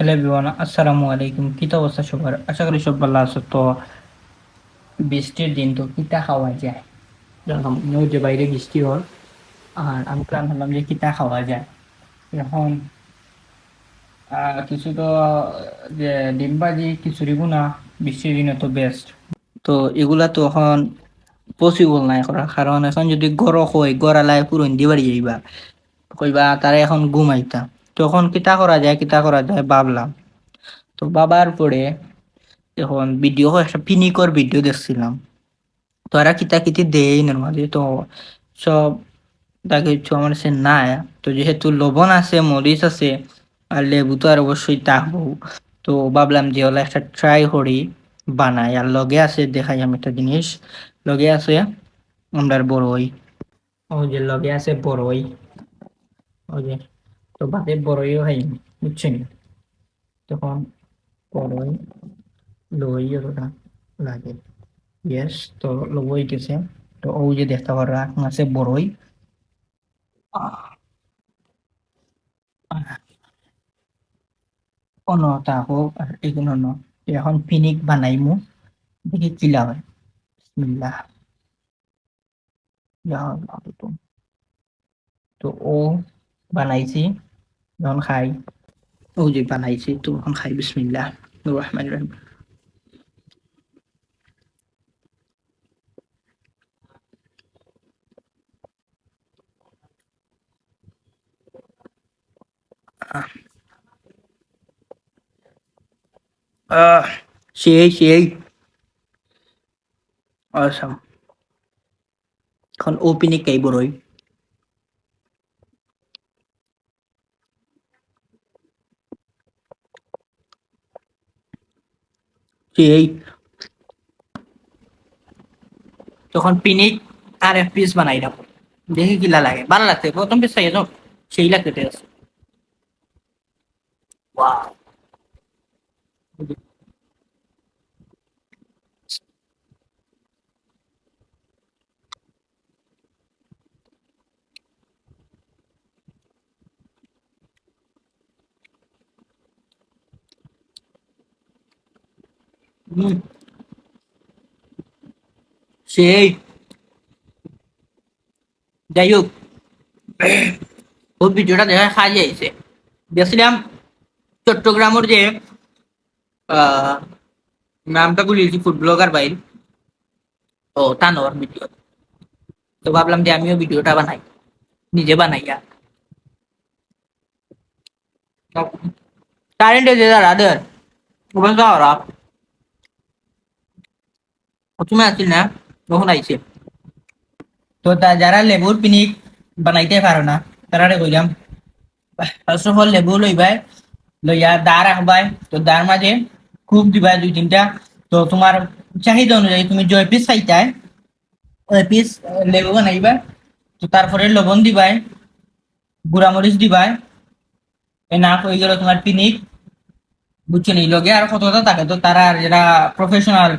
Hello everyone, আসসালামু আলাইকুম। কি তো অবস্থা সবার? আশা করি সব ভালো আছো। তো বৃষ্টির দিন তো কিতা খাওয়া যায়? দেখলাম যে বাইরে বৃষ্টি হয়, আর আমি প্ল্যান হলাম যে কিতা খাওয়া যায়। এখন কিছু তো যে ডিম ভাজি, খিচুড়ি ভুনা, বৃষ্টির দিনে তো বেস্ট। তো এগুলা তো এখন পসিবল নাই করা, কারণ এখন যদি গড় হয় গড়ালায় পুরন দি বাড়ি যাইবা, কইবা তারা এখন ঘুমাইতা। তখন কিতা করা যায়, কিতা করা যায় ভাবলাম। তো বাবার পরে এখন ভিডিও, একটা পিনিকর ভিডিও দেখছিলাম। তো এরা কিতা কিতি দেই নর্মালি, তো সব তাকে কিছু আমার কাছে নাই। তো যেহেতু লবণ আছে, মরিচ আছে, আর লেবু তো আর অবশ্যই থাকবো। তো ভাবলাম যে হলো একটা ট্রাই করি, বানাই। আর লগে আছে, দেখাই আমি একটা জিনিস। লগে আছে আমরা বড়ই, ওই যে লগে আছে বড়ই, ওই যে। তো বাদে বড়ইও খাই, বুঝছেন? তখন বড়ই লই ওটা লাগে। ইয়েস, তো লবই গেছে। তো ওই যে দেখতে পারো এখন আছে বড়ই। আহ, অন্য তা হোক আর এগুলো ন, এখন ফিনিক বানাইমু, দেখি কি লাগে। বিসমিল্লাহ। ইয়া আল্লাহ, তো ও বানাইছি, যখন খাই। ও যে বানাইছি, তো এখন খাই। বিসমিল্লাহ রহমান রহিম। আহ সেই সেই অসাম। এখন ও পিনিক খাই বড়ই। সেই তখন পিনিক আর এক পিস বানাই দাও, দেখি কিলা লাগে। ভালো লাগছে, প্রথম পিস খাইয়ে তো সেই লাগতে টেস্ট। ওয়াও। হুম, সেই। যাই হোক, ও ভিডিওটা দেখা খাই যাইছে। দেখছিলাম চট্টগ্রামের যে আহ নামটা ভুলিয়েছি, ফুড ব্লগার ভাই, ও তানোর ভিডিও। তো ভাবলাম যে আমিও ভিডিওটা বানাই, নিজে বানাইয়া। কারেন্ট যে দাঁড়া দের ওখানে তো ওরা প্রথমে আসছিল না, তখন আইছে। তো যারা লেবুর পিনিক বানাইতে পারো না, তারা কইলাম ফার্স্ট অফ অল লেবু লইবাই, লইয়া দা রাখবাই। তো দার মাঝে খুব দিবাই দুই তিনটা। তো তোমার চাহিদা অনুযায়ী তুমি জয় পিস খাইতাই, ওই পিস লেবু বানাইবা। তো তারপরে লবণ দিবাই, গুড়ামরিচ দিবাই। এ না হয়ে গেল তোমার পিনিক। বুঝছো নি লগে আর কত কথা থাকে। তো তারা আর যারা প্রফেশনাল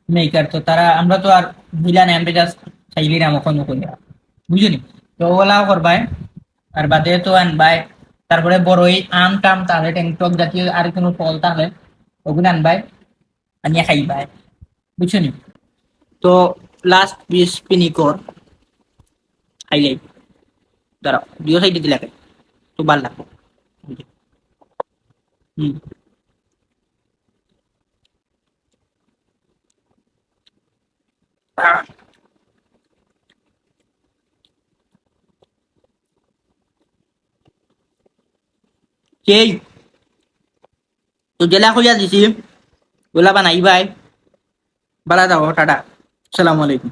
মেকার, তো তারা, আমরা তো আর ভিলা নেই, আমরা জাস্ট খাইলি না মখন মখন, বুঝছো নি? তো ওগুলাও করবাই। আর বাদে তো আনবাই, তারপরে বড়ই, আম টাম, তাহলে টক জাতীয় আর কোনো ফল তাহলে ওগুলো আনবাই, আনিয়া খাইবাই। বুঝছো নি? তো লাস্ট পিস পিনিকর খাইলাই, দাঁড়াও দুই সাইডে দিলে তো ভাল লাগবে। হুম, সেই। তো জেলা খুঁজা দিছি, ওলা বানাইবাই। বালা যাও, টাটা, সালাম আলাইকুম।